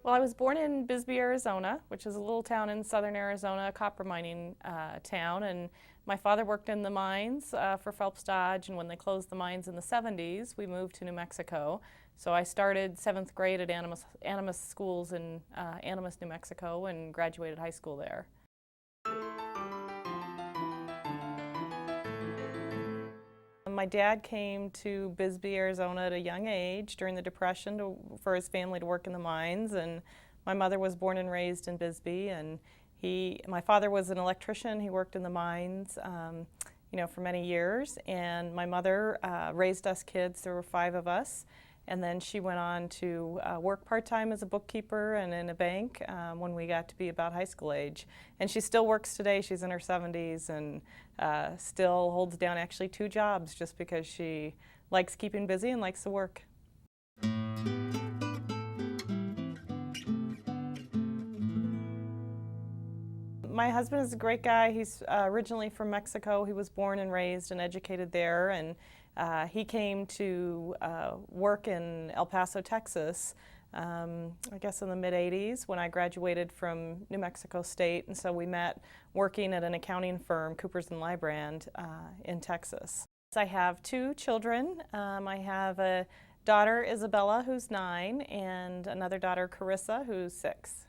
Well, I was born in Bisbee, Arizona, which is a little town in southern Arizona, a copper mining town, and my father worked in the mines for Phelps Dodge, and when they closed the mines in the 70s, we moved to New Mexico. So I started 7th grade at Animas schools in Animas, New Mexico, and graduated high school there. My dad came to Bisbee, Arizona at a young age during the Depression for his family to work in the mines, and my mother was born and raised in Bisbee, and my father was an electrician. He worked in the mines for many years, and my mother raised us kids. There were 5 of us, and then she went on to work part-time as a bookkeeper and in a bank when we got to be about high school age. And she still works today. She's in her 70s and still holds down actually 2 jobs just because she likes keeping busy and likes to work. My husband is a great guy. He's originally from Mexico. He was born and raised and educated there, and he came to work in El Paso, Texas, I guess in the mid-'80s when I graduated from New Mexico State, and so we met working at an accounting firm, Coopers Lybrand, in Texas. I have 2 children. I have a daughter, Isabella, who's 9, and another daughter, Carissa, who's 6.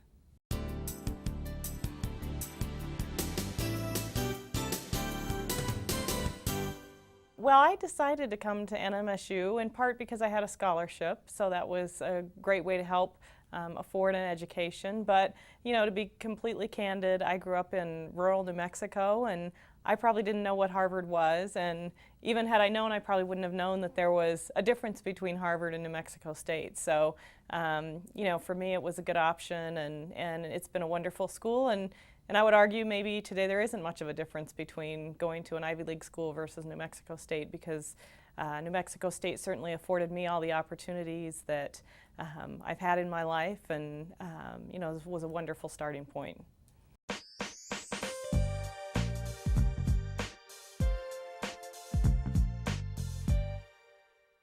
Well, I decided to come to NMSU in part because I had a scholarship, so that was a great way to help afford an education. But, to be completely candid, I grew up in rural New Mexico, and I probably didn't know what Harvard was, and even had I known, I probably wouldn't have known that there was a difference between Harvard and New Mexico State. So, for me, it was a good option, and it's been a wonderful school. And I would argue maybe today there isn't much of a difference between going to an Ivy League school versus New Mexico State, because New Mexico State certainly afforded me all the opportunities that I've had in my life, and this was a wonderful starting point.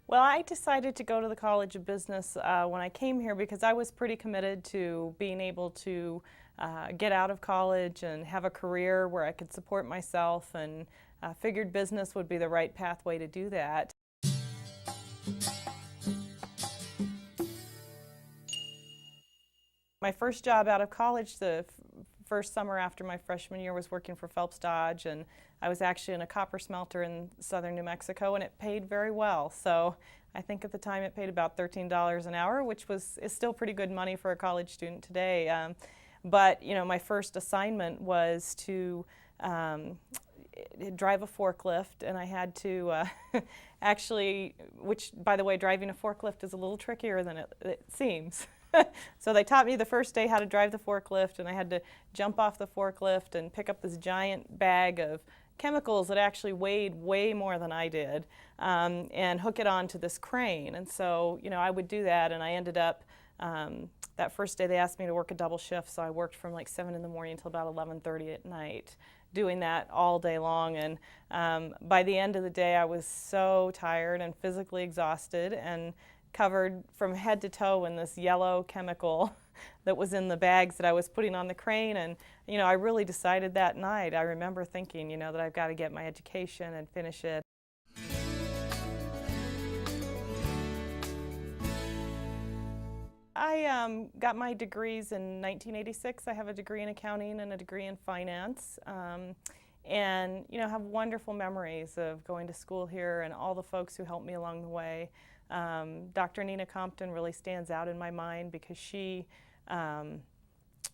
Well, I decided to go to the College of Business when I came here because I was pretty committed to being able to get out of college and have a career where I could support myself, and figured business would be the right pathway to do that. My first job out of college, the first summer after my freshman year, was working for Phelps Dodge, and I was actually in a copper smelter in southern New Mexico, and it paid very well. So I think at the time it paid about $13 an hour, which is still pretty good money for a college student today. But my first assignment was to drive a forklift, and I had to actually, which by the way, driving a forklift is a little trickier than it seems. So they taught me the first day how to drive the forklift, and I had to jump off the forklift and pick up this giant bag of chemicals that actually weighed way more than I did, and hook it onto this crane. And so I would do that, and I ended up that first day they asked me to work a double shift, so I worked from like 7 in the morning until about 11:30 at night, doing that all day long. And by the end of the day, I was so tired and physically exhausted and covered from head to toe in this yellow chemical that was in the bags that I was putting on the crane. And I really decided that night, I remember thinking, that I've got to get my education and finish it. I got my degrees in 1986. I have a degree in accounting and a degree in finance, and have wonderful memories of going to school here and all the folks who helped me along the way. Dr. Nina Compton really stands out in my mind because she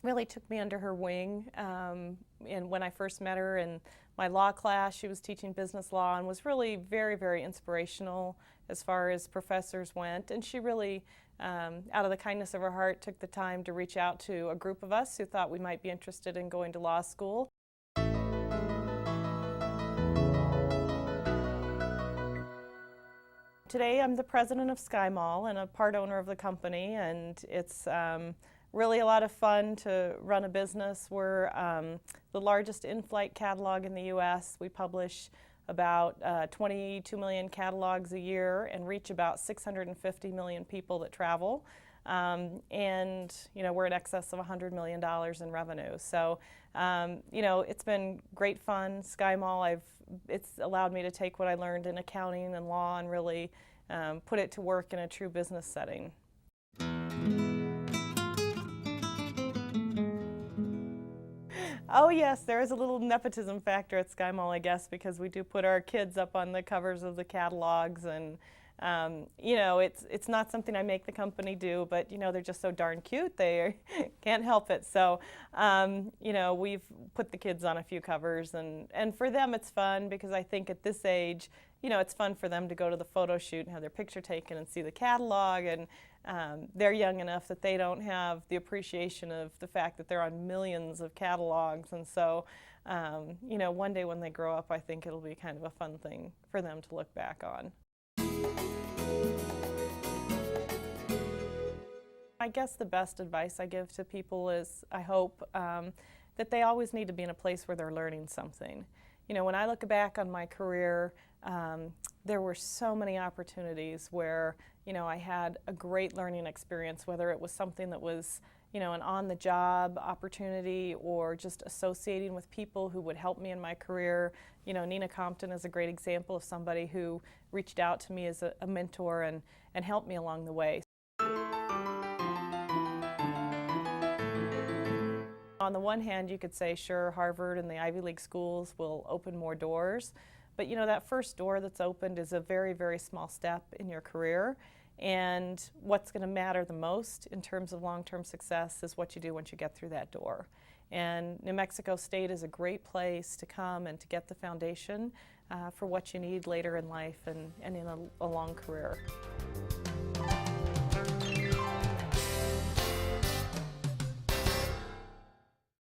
really took me under her wing. And when I first met her in my law class, she was teaching business law and was really very, very inspirational as far as professors went. And she really, out of the kindness of her heart, took the time to reach out to a group of us who thought we might be interested in going to law school. Today I'm the president of SkyMall and a part owner of the company, and it's really a lot of fun to run a business. We're the largest in-flight catalog in the U.S. We publish about 22 million catalogs a year and reach about 650 million people that travel. and we're in excess of $100 million in revenue. So it's been great fun. SkyMall, it's allowed me to take what I learned in accounting and law and really put it to work in a true business setting. Oh yes, there is a little nepotism factor at SkyMall, I guess, because we do put our kids up on the covers of the catalogs, and it's not something I make the company do, but they're just so darn cute, they can't help it. So we've put the kids on a few covers, and for them it's fun because I think at this age, it's fun for them to go to the photo shoot and have their picture taken and see the catalog, and they're young enough that they don't have the appreciation of the fact that they're on millions of catalogs, and so one day when they grow up, I think it'll be kind of a fun thing for them to look back on. I guess the best advice I give to people is, I hope, that they always need to be in a place where they're learning something. When I look back on my career, there were so many opportunities where, I had a great learning experience, whether it was something that was, an on-the-job opportunity or just associating with people who would help me in my career. Nina Compton is a great example of somebody who reached out to me as a mentor and helped me along the way. On the one hand, you could say, sure, Harvard and the Ivy League schools will open more doors, but that first door that's opened is a very, very small step in your career, and what's going to matter the most in terms of long-term success is what you do once you get through that door. And New Mexico State is a great place to come and to get the foundation for what you need later in life and in a long career.